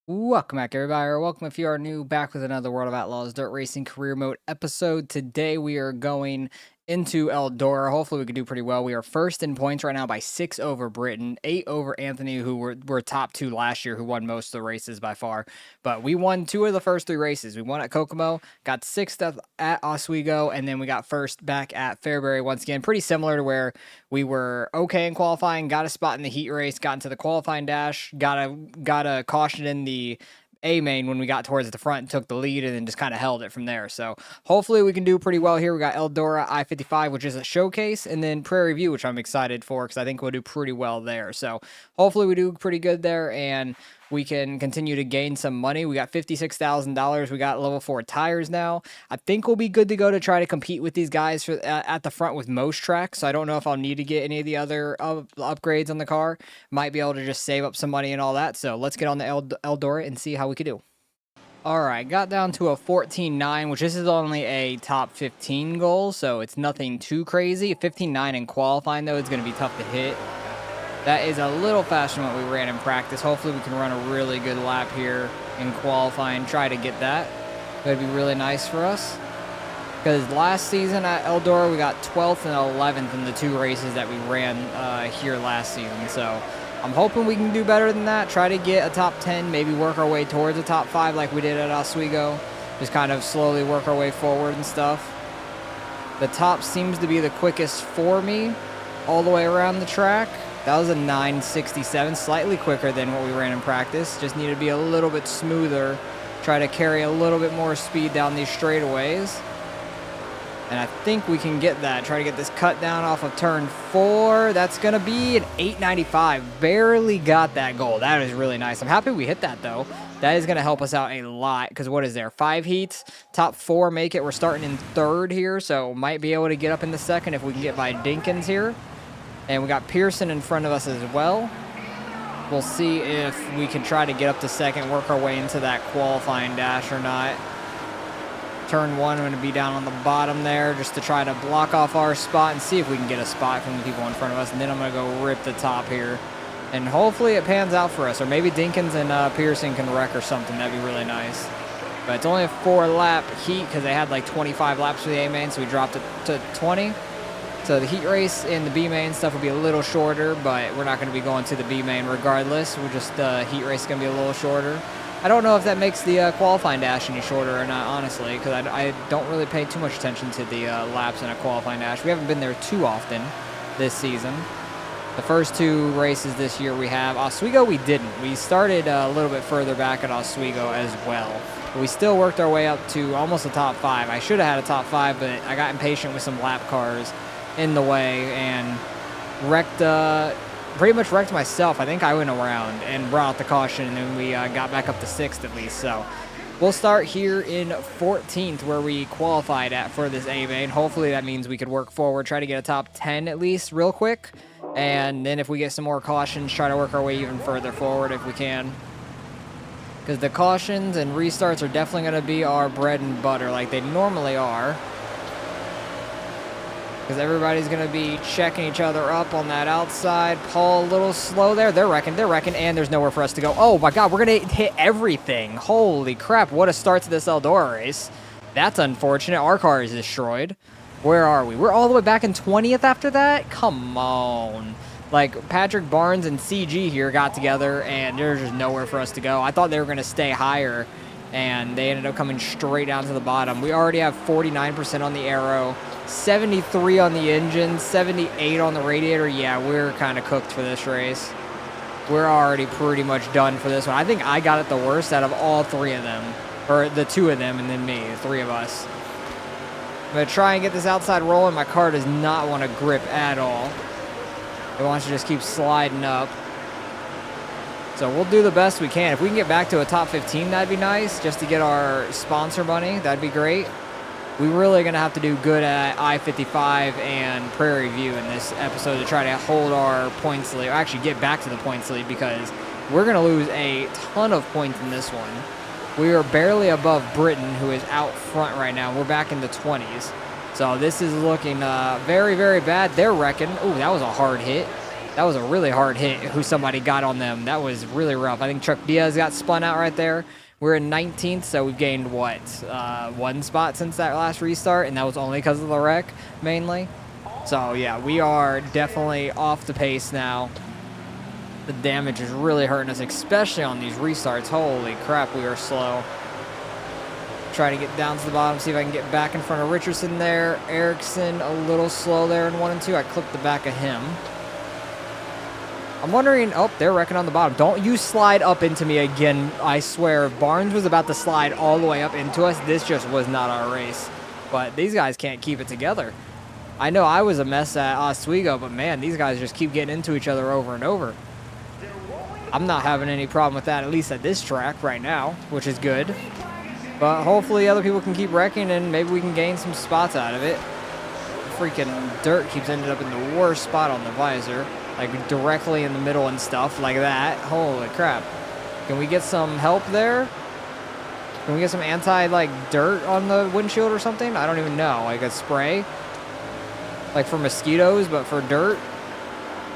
Welcome back, everybody, or welcome if you are new, back with another World of Outlaws Dirt Racing Career Mode episode. Today we are going into Eldora. Hopefully we can do pretty well. We are first in points right now by 6 over Britain, 8 over Anthony, who were top 2 last year, who won most of the races by far. But we won 2 of the first 3 races. We won at Kokomo, got 6th at Oswego, and then we got first back at Fairbury once again. Pretty similar to where we were okay in qualifying, got a spot in the heat race, got into the qualifying dash, got a caution in the A main when we got towards the front, took the lead, and then just kind of held it from there. So hopefully we can do pretty well here. We got Eldora I-55, which is a showcase, and then Prairie View, which I'm excited for because I think we'll do pretty well there. So hopefully we do pretty good there, and we can continue to gain some money. We got $56,000. We got level 4 tires now. I think we'll be good to go to try to compete with these guys for at the front with most tracks. So I don't know if I'll need to get any of the other upgrades on the car. Might be able to just save up some money and all that. So let's get on the Eldora and see how we could do. All right, got down to a 14.9, which this is only a top 15 goal, so it's nothing too crazy. 15.9 in qualifying, though, is going to be tough to hit. That is a little faster than what we ran in practice. Hopefully we can run a really good lap here in qualifying, try to get that. That'd be really nice for us. Because last season at Eldora, we got 12th and 11th in the 2 races that we ran here last season. So I'm hoping we can do better than that, try to get a top 10, maybe work our way towards a top 5 like we did at Oswego. Just kind of slowly work our way forward and stuff. The top seems to be the quickest for me all the way around the track. That was a 9.67, slightly quicker than what we ran in practice. Just need to be a little bit smoother, try to carry a little bit more speed down these straightaways. And I think we can get that. Try to get this cut down off of turn 4. That's going to be an 8.95. Barely got that goal. That is really nice. I'm happy we hit that, though. That is going to help us out a lot because what is there? 5 heats, top 4 make it. We're starting in 3rd here, so might be able to get up in the 2nd if we can get by Dinkins here. And we got Pearson in front of us as well. We'll see if we can try to get up to 2nd, work our way into that qualifying dash or not. Turn 1, I'm going to be down on the bottom there just to try to block off our spot and see if we can get a spot from the people in front of us. And then I'm going to go rip the top here. And hopefully it pans out for us. Or maybe Dinkins and Pearson can wreck or something. That'd be really nice. But it's only a 4-lap heat because they had like 25 laps for the A main, so we dropped it to 20. So the heat race and the B main stuff will be a little shorter, but we're not going to be going to the B main regardless. We're just heat race is going to be a little shorter. I don't know if that makes the qualifying dash any shorter or not, honestly, because I don't really pay too much attention to the laps in a qualifying dash. We haven't been there too often this season. The first 2 races this year we have. Oswego we didn't. We started a little bit further back at Oswego as well. But we still worked our way up to almost a top 5. I should have had a top 5, but I got impatient with some lap cars in the way and pretty much wrecked myself. I think I went around and brought out the caution, and then we got back up to 6th at least. So we'll start here in 14th where we qualified at for this A main. Hopefully that means we could work forward, try to get a top 10 at least real quick. And then if we get some more cautions, try to work our way even further forward if we can. Because the cautions and restarts are definitely going to be our bread and butter like they normally are. Because everybody's going to be checking each other up on that outside. Paul a little slow there. They're wrecking, and there's nowhere for us to go. Oh, my God, we're going to hit everything. Holy crap, what a start to this Eldora race. That's unfortunate. Our car is destroyed. Where are we? We're all the way back in 20th after that? Come on. Like, Patrick Barnes and CG here got together, and there's just nowhere for us to go. I thought they were going to stay higher, and they ended up coming straight down to the bottom. We already have 49% on the aero, 73 on the engine, 78 on the radiator. Yeah, we're kind of cooked for this race. We're already pretty much done for this one. I think I got it the worst out of all 3 of them, or the 2 of them and then me, the 3 of us. I'm going to try and get this outside rolling. My car does not want to grip at all. It wants to just keep sliding up. So we'll do the best we can. If we can get back to a top 15, that'd be nice, just to get our sponsor money. That'd be great. We're really going to have to do good at I-55 and Prairie View in this episode to try to hold our points lead, or actually get back to the points lead, because we're going to lose a ton of points in this one. We are barely above Britain, who is out front right now. We're back in the 20s. So this is looking very, very bad. They're wrecking. Ooh, that was a hard hit. That was a really hard hit who somebody got on them. That was really rough. I think Chuck Diaz got spun out right there. We're in 19th, so we've gained, what, 1 spot since that last restart, and that was only because of the wreck, mainly. So, yeah, we are definitely off the pace now. The damage is really hurting us, especially on these restarts. Holy crap, we are slow. Try to get down to the bottom, see if I can get back in front of Richardson there. Erickson a little slow there in 1 and 2. I clipped the back of him. I'm wondering, oh, they're wrecking on the bottom. Don't you slide up into me again, I swear. If Barnes was about to slide all the way up into us, this just was not our race. But these guys can't keep it together. I know I was a mess at Oswego, but man, these guys just keep getting into each other over and over. I'm not having any problem with that, at least at this track right now, which is good. But hopefully other people can keep wrecking and maybe we can gain some spots out of it. Freaking dirt keeps ending up in the worst spot on the visor. Like directly in the middle and stuff like that. Holy crap. Can we get some help there? Can we get some dirt on the windshield or something? I don't even know. Like a spray? Like for mosquitoes, but for dirt?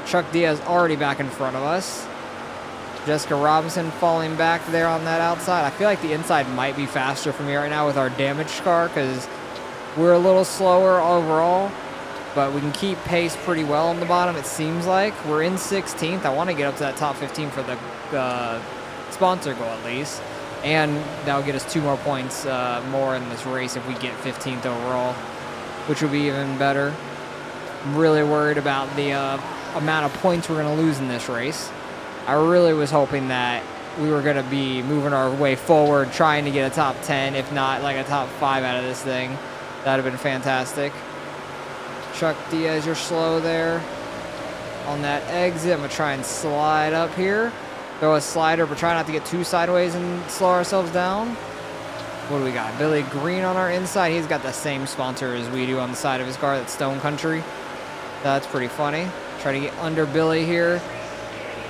Chuck Diaz already back in front of us. Jessica Robinson falling back there on that outside. I feel like the inside might be faster for me right now with our damaged car because we're a little slower overall. But we can keep pace pretty well on the bottom, it seems like. We're in 16th. I want to get up to that top 15 for the sponsor goal at least. And that'll get us 2 more points more in this race if we get 15th overall, which would be even better. I'm really worried about the amount of points we're going to lose in this race. I really was hoping that we were going to be moving our way forward, trying to get a top 10, if not like a top 5 out of this thing. That would have been fantastic. Chuck Diaz, you're slow there on that exit. I'm going to try and slide up here. Throw a slider, but try not to get too sideways and slow ourselves down. What do we got? Billy Green on our inside. He's got the same sponsor as we do on the side of his car. That's Stone Country. That's pretty funny. Try to get under Billy here.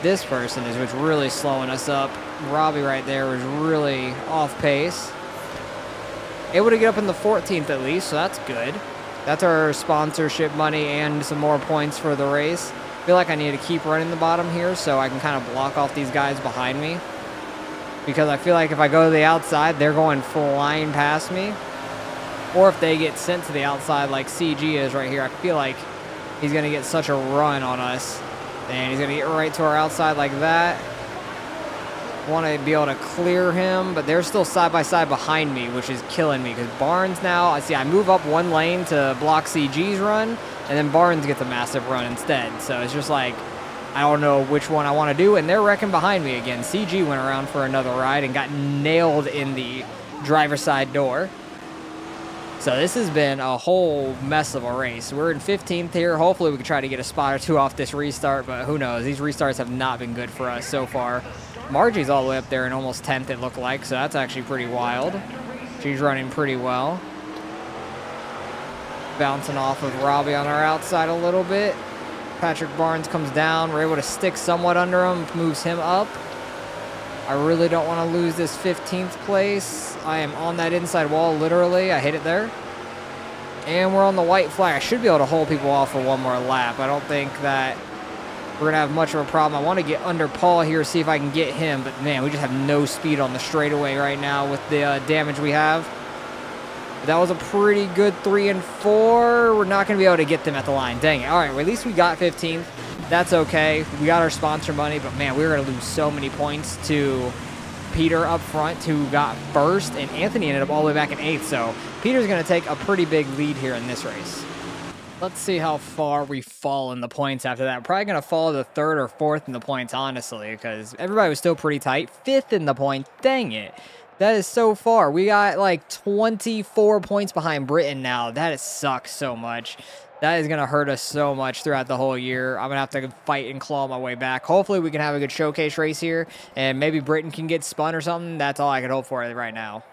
This person is what's really slowing us up. Robbie right there was really off pace. Able to get up in the 14th at least, so that's good. That's our sponsorship money and some more points for the race. I feel like I need to keep running the bottom here so I can kind of block off these guys behind me. Because I feel like if I go to the outside, they're going flying past me. Or if they get sent to the outside like CG is right here, I feel like he's going to get such a run on us. And he's going to get right to our outside like that. Want to be able to clear him, but they're still side by side behind me, which is killing me because Barnes now, I see I move up 1 lane to block CG's run, and then Barnes gets a massive run instead. So it's just like, I don't know which one I want to do, and they're wrecking behind me again. CG went around for another ride and got nailed in the driver's side door. So this has been a whole mess of a race. We're in 15th here. Hopefully we can try to get a spot or 2 off this restart, but who knows? These restarts have not been good for us so far. Margie's all the way up there in almost 10th, it looked like, so that's actually pretty wild. She's running pretty well. Bouncing off of Robbie on our outside a little bit. Patrick Barnes comes down. We're able to stick somewhat under him, moves him up. I really don't want to lose this 15th place. I am on that inside wall, literally. I hit it there. And we're on the white flag. I should be able to hold people off for 1 more lap. I don't think that we're going to have much of a problem. I want to get under Paul here, see if I can get him. But, man, we just have no speed on the straightaway right now with the damage we have. But that was a pretty good 3 and 4. We're not going to be able to get them at the line. Dang it. All right, well, at least we got 15th. That's okay. We got our sponsor money. But, man, we were going to lose so many points to Peter up front, who got first. And Anthony ended up all the way back in 8th. So Peter's going to take a pretty big lead here in this race. Let's see how far we fall in the points after that. Probably going to fall to 3rd or 4th in the points, honestly, because everybody was still pretty tight. 5th in the points. Dang it. That is so far. We got like 24 points behind Britain now. That sucks so much. That is going to hurt us so much throughout the whole year. I'm going to have to fight and claw my way back. Hopefully we can have a good showcase race here, and maybe Britain can get spun or something. That's all I can hope for right now.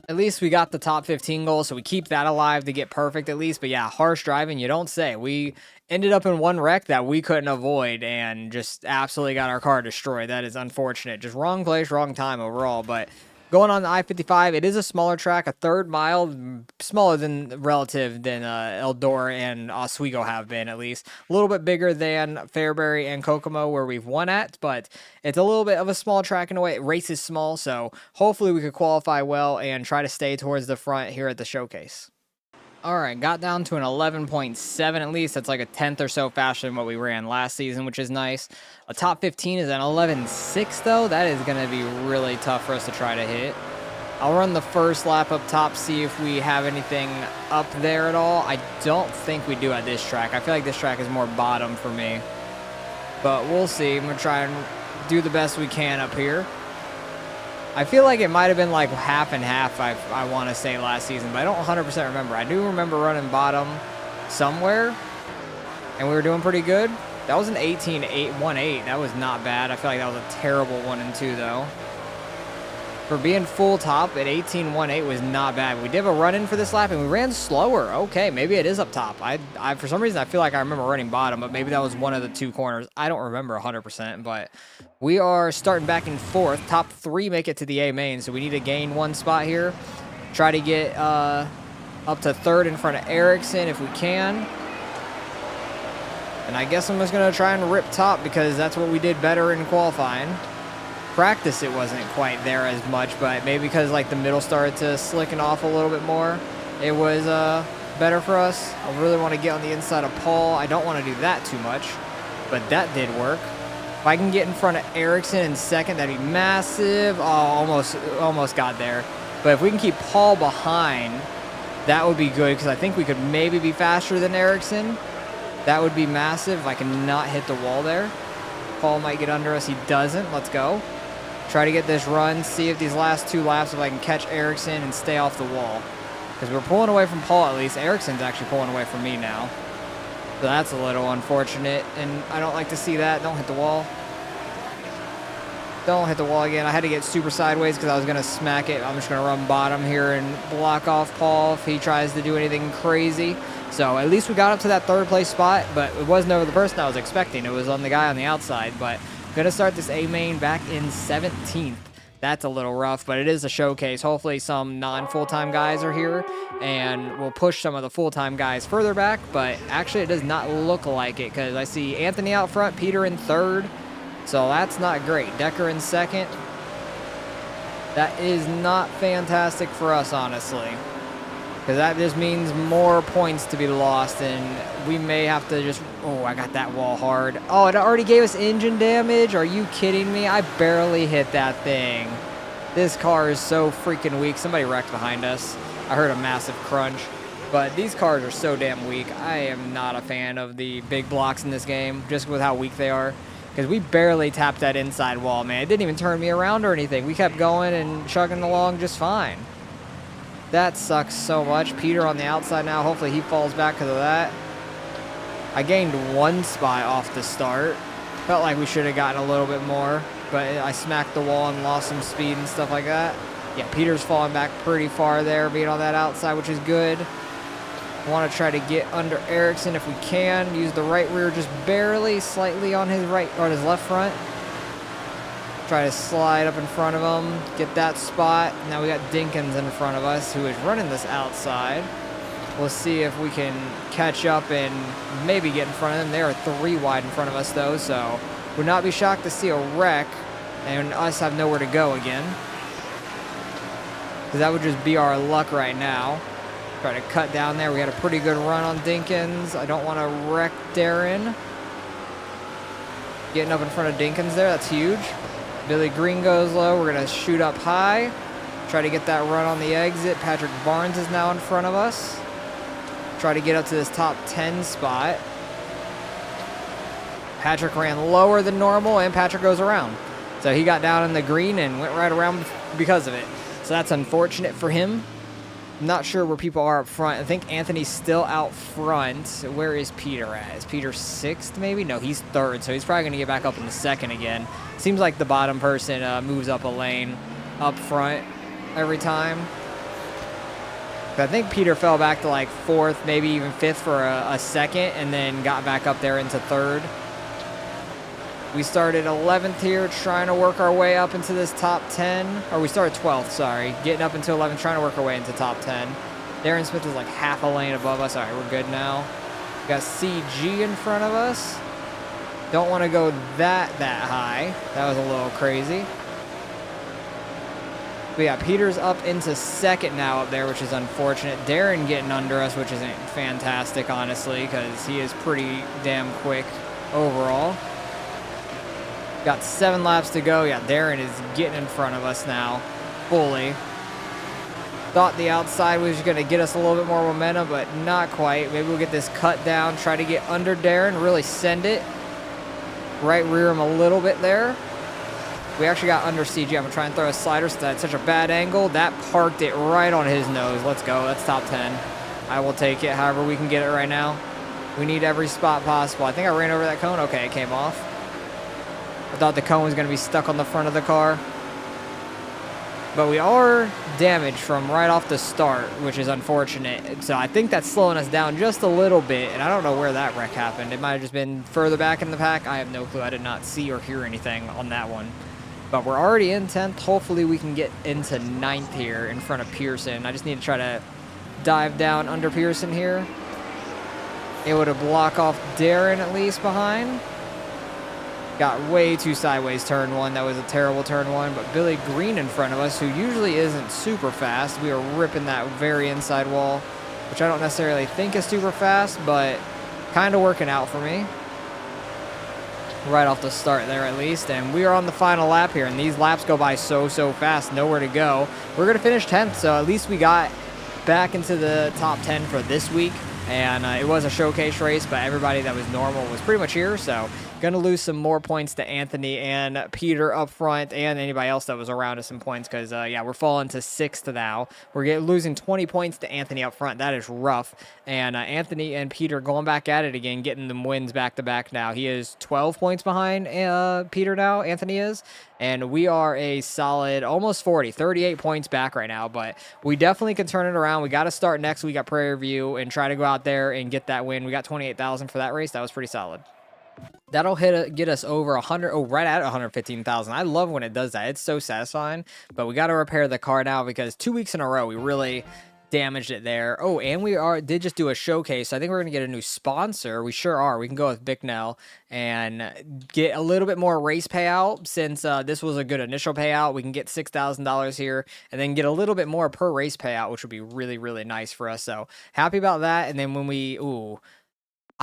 At least we got the top 15 goal, so we keep that alive to get perfect at least. But yeah, harsh driving, you don't say. We ended up in 1 wreck that we couldn't avoid and just absolutely got our car destroyed. That is unfortunate. Just wrong place, wrong time overall. But Going on the I-55, it is a smaller track, a third mile, smaller than relative than Eldora and Oswego have been, at least. A little bit bigger than Fairbury and Kokomo, where we've won at, but it's a little bit of a small track in a way. Race is small, so hopefully we could qualify well and try to stay towards the front here at the showcase. All right, got down to an 11.7 at least. That's like a tenth or so faster than what we ran last season, which is nice. A top 15 is an 11.6 though. That is going to be really tough for us to try to hit. I'll run the first lap up top, see if we have anything up there at all. I don't think we do at this track. I feel like this track is more bottom for me. But we'll see. I'm going to try and do the best we can up here. I feel like it might have been like half and half, I want to say, last season, but I don't 100% remember. I do remember running bottom somewhere, and we were doing pretty good. That was an 18.818. That was not bad. I feel like that was a terrible 1 and 2, though. For being full top at 18.18 was not bad. We did a run-in for this lap, and we ran slower. Okay, maybe it is up top. I for some reason, I feel like I remember running bottom, but maybe that was one of the 2 corners. I don't remember 100%, but we are starting back in 4th. Top 3 make it to the A main, so we need to gain 1 spot here. Try to get up to 3rd in front of Erickson if we can. And I guess I'm just going to try and rip top because that's what we did better in qualifying. Practice, it wasn't quite there as much, but maybe because like the middle started to slicking off a little bit more, it was better for us. I really want to get on the inside of Paul. I don't want to do that too much, but that did work. If I can get in front of Erickson in 2nd, that'd be massive. Oh, almost got there. But if we can keep Paul behind, that would be good because I think we could maybe be faster than Erickson. That would be massive if I can not hit the wall there. Paul might get under us. He doesn't. Let's go. Try to get this run, see if these last 2 laps, if I can catch Erickson and stay off the wall. Because we're pulling away from Paul at least. Erickson's actually pulling away from me now. So that's a little unfortunate, and I don't like to see that. Don't hit the wall. Don't hit the wall again. I had to get super sideways because I was going to smack it. I'm just going to run bottom here and block off Paul if he tries to do anything crazy. So at least we got up to that 3rd place spot, but it wasn't over the person I was expecting. It was on the guy on the outside, but going to start this A main back in 17th. That's a little rough, but it is a showcase. Hopefully some non-full-time guys are here, and we'll push some of the full-time guys further back, but actually it does not look like it because I see Anthony out front, Peter in 3rd, so that's not great. Decker in 2nd. That is not fantastic for us, honestly, because that just means more points to be lost, and we may have to just... Oh, I got that wall hard. Oh, it already gave us engine damage? Are you kidding me? I barely hit that thing. This car is so freaking weak. Somebody wrecked behind us. I heard a massive crunch. But these cars are so damn weak. I am not a fan of the big blocks in this game, just with how weak they are. Because we barely tapped that inside wall, man. It didn't even turn me around or anything. We kept going and chugging along just fine. That sucks so much. Peter on the outside now. Hopefully he falls back because of that. I gained 1 spot off the start. Felt like we should have gotten a little bit more, but I smacked the wall and lost some speed and stuff like that. Yeah, Peter's falling back pretty far there, being on that outside, which is good. Want to try to get under Erickson if we can. Use the right rear just barely, slightly on his right or his left front. Try to slide up in front of him, get that spot. Now we got Dinkins in front of us, who is running this outside. We'll see if we can catch up and maybe get in front of them. They are 3 wide in front of us, though, so would not be shocked to see a wreck and us have nowhere to go again. Because that would just be our luck right now. Try to cut down there. We had a pretty good run on Dinkins. I don't want to wreck Darren. Getting up in front of Dinkins there. That's huge. Billy Green goes low. We're going to shoot up high. Try to get that run on the exit. Patrick Barnes is now in front of us. Try to get up to this top 10 spot. Patrick ran lower than normal, and Patrick goes around. So he got down in the green and went right around because of it. So that's unfortunate for him. I'm not sure where people are up front. I think Anthony's still out front. Where is Peter at? Is Peter 6th maybe? No, he's 3rd, so he's probably going to get back up in the 2nd again. Seems like the bottom person moves up a lane up front every time. But I think Peter fell back to like 4th, maybe even 5th for a 2nd, and then got back up there into 3rd. We started 11th here, trying to work our way up into this top 10. Or we started 12th, sorry. Getting up into 11th, trying to work our way into top 10. Darren Smith is like half a lane above us. All right, we're good now. We got CG in front of us. Don't want to go that high. That was a little crazy. But yeah, Peter's up into second now up there, which is unfortunate. Darren getting under us, which isn't fantastic, honestly, because he is pretty damn quick overall. Got 7 laps to go. Yeah, Darren is getting in front of us now, fully. Thought the outside was going to get us a little bit more momentum, but not quite. Maybe we'll get this cut down, try to get under Darren, really send it. Right rear him a little bit there. We actually got under CG. I'm going to try and throw a slider so that's such a bad angle. That parked it right on his nose. Let's go. That's top 10. I will take it however we can get it right now. We need every spot possible. I think I ran over that cone. Okay, it came off. I thought the cone was going to be stuck on the front of the car. But we are damaged from right off the start, which is unfortunate. So I think that's slowing us down just a little bit. And I don't know where that wreck happened. It might have just been further back in the pack. I have no clue. I did not see or hear anything on that one. But we're already in 10th. Hopefully we can get into 9th here in front of Pearson. I just need to try to dive down under Pearson here. Able to block off Darren at least behind. Got way too sideways turn one. That was a terrible turn one. But Billy Green in front of us, who usually isn't super fast. We are ripping that very inside wall, which I don't necessarily think is super fast, but kind of working out for me. Right off the start there at least. And we are on the final lap here. And these laps go by so fast. Nowhere to go. We're going to finish 10th. So at least we got back into the top 10 for this week. And it was a showcase race, but everybody that was normal was pretty much here. So going to lose some more points to Anthony and Peter up front and anybody else that was around us in points because, yeah, we're falling to 6th now. We're losing 20 points to Anthony up front. That is rough. And Anthony and Peter going back at it again, getting them wins back-to-back now. He is 12 points behind Peter now, Anthony is. And we are a solid almost 40, 38 points back right now. But we definitely can turn it around. We got to start next week at Prairie View and try to go out there and get that win. We got 28,000 for that race. That was pretty solid. That'll get us over 100, right at 115,000. I love when it does that. It's so satisfying. But we got to repair the car now because 2 weeks in a row, we really damaged it there. Oh, and we did just do a showcase. I think we're going to get a new sponsor. We sure are. We can go with Bicknell and get a little bit more race payout since this was a good initial payout. We can get $6,000 here and then get a little bit more per race payout, which would be really, really nice for us. So happy about that. And then when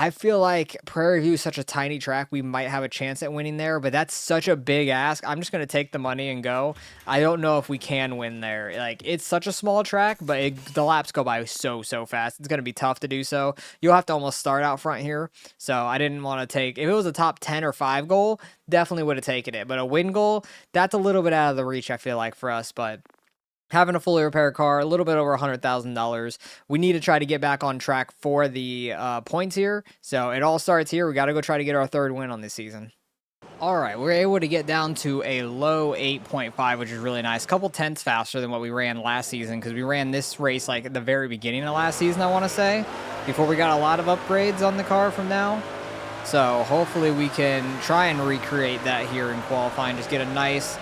I feel like Prairie View is such a tiny track, we might have a chance at winning there, but that's such a big ask. I'm just going to take the money and go. I don't know if we can win there. Like, it's such a small track, but the laps go by so fast. It's going to be tough to do so. You'll have to almost start out front here. So I didn't want to take, if it was a top 10 or 5 goal, definitely would have taken it. But a win goal, that's a little bit out of the reach, I feel like, for us, but having a fully repaired car, a little bit over $100,000. We need to try to get back on track for the points here. So it all starts here. We got to go try to get our 3rd win on this season. All right, we're able to get down to a low 8.5, which is really nice. A couple tenths faster than what we ran last season because we ran this race like at the very beginning of last season, I want to say, before we got a lot of upgrades on the car from now. So hopefully we can try and recreate that here in qualifying. Just get a nice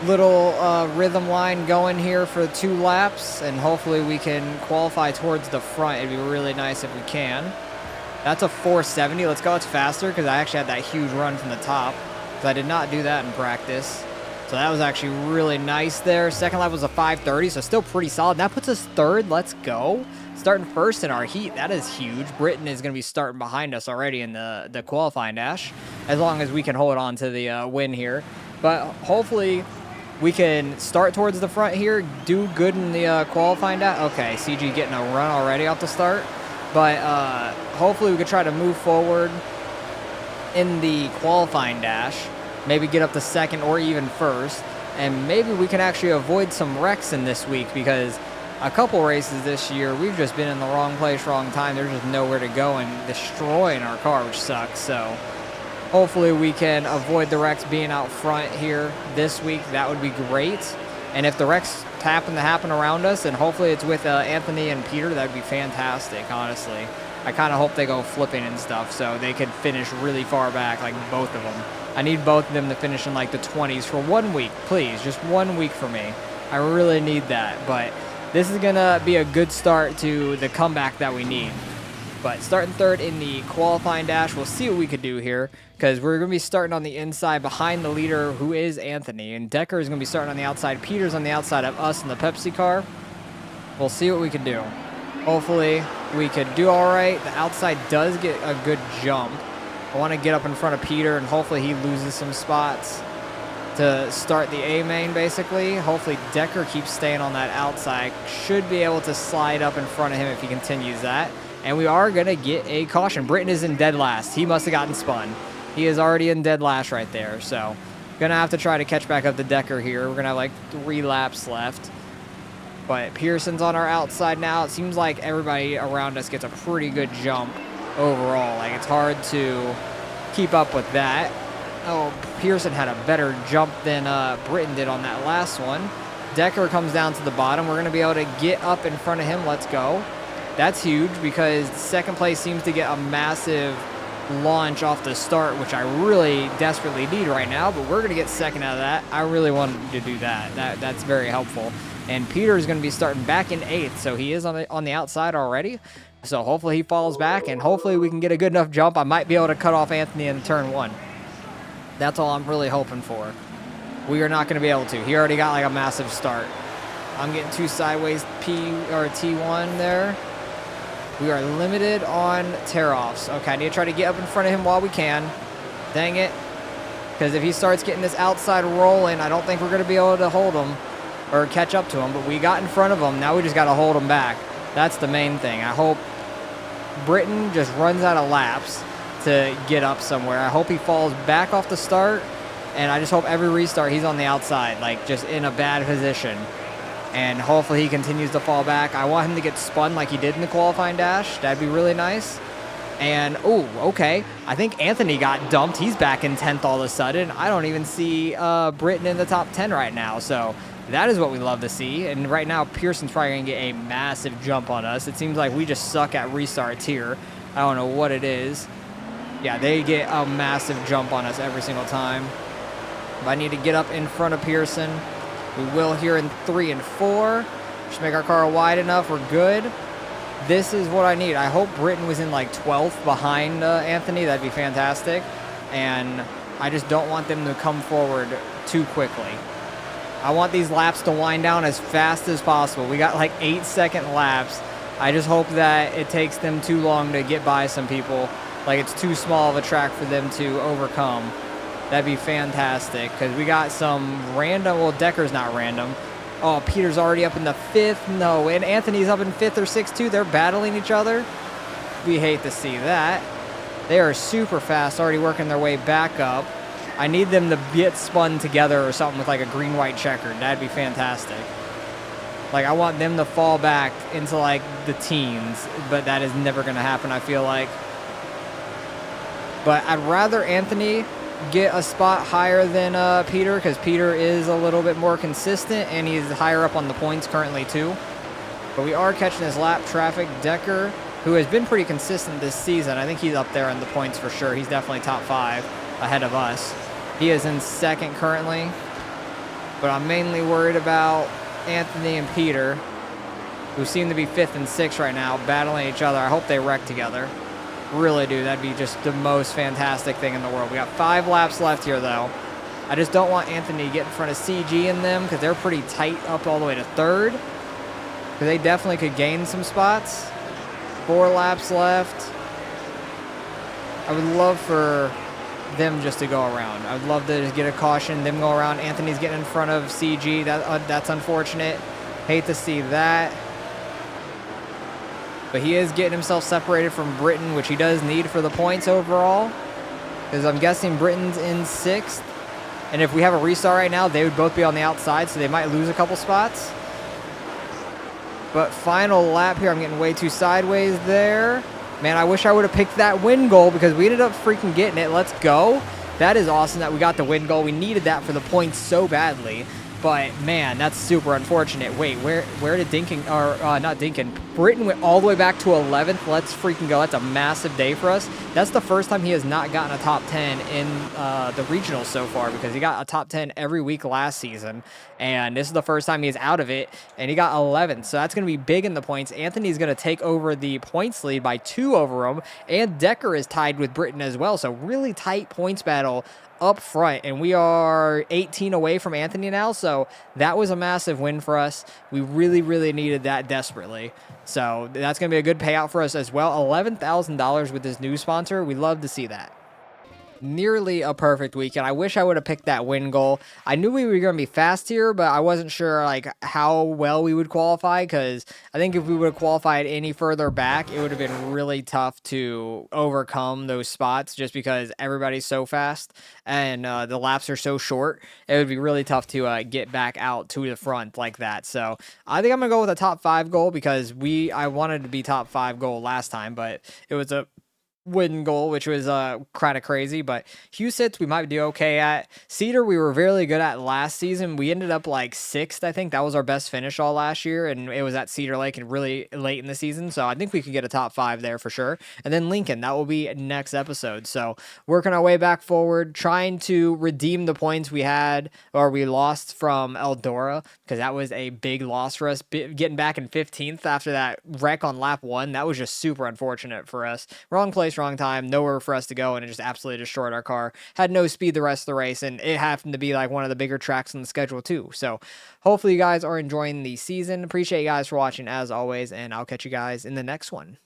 little rhythm line going here for 2 laps, and hopefully we can qualify towards the front. It'd be really nice if we can. That's a 470. Let's go. It's faster because I actually had that huge run from the top because I did not do that in practice. So that was actually really nice there. Second lap was a 530, so still pretty solid. That puts us 3rd. Let's go. Starting 1st in our heat. That is huge. Britain is going to be starting behind us already in the qualifying dash, as long as we can hold on to the win here. But hopefully we can start towards the front here, do good in the qualifying dash. Okay, CG getting a run already off the start. But hopefully we could try to move forward in the qualifying dash, maybe get up to 2nd or even 1st, and maybe we can actually avoid some wrecks in this week because a couple races this year, we've just been in the wrong place, wrong time. There's just nowhere to go and destroying our car, which sucks. So hopefully we can avoid the wrecks being out front here this week. That would be great. And if the wrecks happen to happen around us, and hopefully it's with Anthony and Peter, that would be fantastic, honestly. I kind of hope they go flipping and stuff so they could finish really far back, like both of them. I need both of them to finish in like the 20s for 1 week, please. Just 1 week for me. I really need that. But this is going to be a good start to the comeback that we need. But starting third in the qualifying dash, we'll see what we could do here because we're going to be starting on the inside behind the leader, who is Anthony. And Decker is going to be starting on the outside. Peter's on the outside of us in the Pepsi car. We'll see what we can do. Hopefully, we could do all right. The outside does get a good jump. I want to get up in front of Peter, and hopefully he loses some spots to start the A main, basically. Hopefully Decker keeps staying on that outside. Should be able to slide up in front of him if he continues that. And we are going to get a caution. Britton is in dead last. He must have gotten spun. He is already in dead last right there. So, going to have to try to catch back up to Decker here. We're going to have like 3 laps left. But Pearson's on our outside now. It seems like everybody around us gets a pretty good jump overall. Like, it's hard to keep up with that. Oh, Pearson had a better jump than Britton did on that last one. Decker comes down to the bottom. We're going to be able to get up in front of him. Let's go. That's huge because second place seems to get a massive launch off the start, which I really desperately need right now, but we're going to get second out of that. I really wanted to do that. That's very helpful. And Peter is going to be starting back in 8th, so he is on the outside already. So hopefully he falls back, and hopefully we can get a good enough jump. I might be able to cut off Anthony in turn 1. That's all I'm really hoping for. We are not going to be able to. He already got like a massive start. I'm getting 2 sideways T1 there. We are limited on tear-offs. Okay, I need to try to get up in front of him while we can. Dang it. Because if he starts getting this outside rolling, I don't think we're going to be able to hold him or catch up to him. But we got in front of him. Now we just got to hold him back. That's the main thing. I hope Britton just runs out of laps to get up somewhere. I hope he falls back off the start. And I just hope every restart he's on the outside, like just in a bad position. And hopefully he continues to fall back. I want him to get spun like he did in the qualifying dash. That'd be really nice. And, oh, okay. I think Anthony got dumped. He's back in 10th all of a sudden. I don't even see Britton in the top 10 right now. So that is what we love to see. And right now, Pearson's probably going to get a massive jump on us. It seems like we just suck at restarts here. I don't know what it is. Yeah, they get a massive jump on us every single time. But I need to get up in front of Pearson. We will here in 3 and 4. Just make our car wide enough. We're good. This is what I need. I hope Britton was in like 12th behind Anthony. That'd be fantastic. And I just don't want them to come forward too quickly. I want these laps to wind down as fast as possible. We got like 8-second laps. I just hope that it takes them too long to get by some people. Like it's too small of a track for them to overcome. That'd be fantastic because we got some random, well, Decker's not random. Oh, Peter's already up in the 5th. No, and Anthony's up in 5th or 6th too. They're battling each other. We hate to see that. They are super fast, already working their way back up. I need them to get spun together or something with like a green-white checker. That'd be fantastic. Like, I want them to fall back into like the teens, but that is never going to happen, I feel like. But I'd rather Anthony get a spot higher than Peter because Peter is a little bit more consistent and he's higher up on the points currently too. But we are catching this lap traffic. Decker, who has been pretty consistent this season, I think he's up there in the points for sure. He's definitely top 5 ahead of us. He is in 2nd currently, but I'm mainly worried about Anthony and Peter, who seem to be 5th and 6th right now, battling each other. I hope they wreck together. Really do. That'd be just the most fantastic thing in the world. We got 5 laps left here, though. I just don't want Anthony to get in front of CG in them because they're pretty tight up all the way to 3rd. Because they definitely could gain some spots. 4 laps left. I would love for them just to go around. I would love to just get a caution, them go around. Anthony's getting in front of CG. That's unfortunate. Hate to see that. But he is getting himself separated from Britton, which he does need for the points overall. Because I'm guessing Britton's in 6th. And if we have a restart right now, they would both be on the outside, so they might lose a couple spots. But final lap here, I'm getting way too sideways there. Man, I wish I would have picked that win goal because we ended up freaking getting it. Let's go. That is awesome that we got the win goal. We needed that for the points so badly. But man, that's super unfortunate. Wait, where did Dinkin, or not Dinkin, Britton went all the way back to 11th. Let's freaking go. That's a massive day for us. That's the first time he has not gotten a top 10 in the regionals so far, because he got a top 10 every week last season. And this is the first time he's out of it, and he got 11th. So that's going to be big in the points. Anthony's going to take over the points lead by 2 over him, and Decker is tied with Britton as well. So really tight points battle up front, and we are 18 away from Anthony now, so that was a massive win for us. We really needed that desperately, so that's going to be a good payout for us as well. $11,000 with this new sponsor. We love to see that. Nearly a perfect weekend. I wish I would have picked that win goal. I knew we were going to be fast here, but I wasn't sure like how well we would qualify, because I think if we would have qualified any further back, it would have been really tough to overcome those spots, just because everybody's so fast and the laps are so short. It would be really tough to get back out to the front like that. So I think I'm going to go with a top 5 goal, because I wanted to be top 5 goal last time, but it was a win goal, which was kind of crazy. But Husitz, we might do okay at. Cedar, we were really good at last season. We ended up like 6th, I think. That was our best finish all last year, and it was at Cedar Lake and really late in the season. So I think we could get a top 5 there for sure. And then Lincoln, that will be next episode. So working our way back forward, trying to redeem the points we had, or we lost from Eldora, because that was a big loss for us. Getting back in 15th after that wreck on lap 1, that was just super unfortunate for us. Wrong place, wrong time, nowhere for us to go, and it just absolutely destroyed our car. Had no speed the rest of the race, and it happened to be like one of the bigger tracks on the schedule too. So hopefully you guys are enjoying the season. Appreciate you guys for watching as always, and I'll catch you guys in the next one.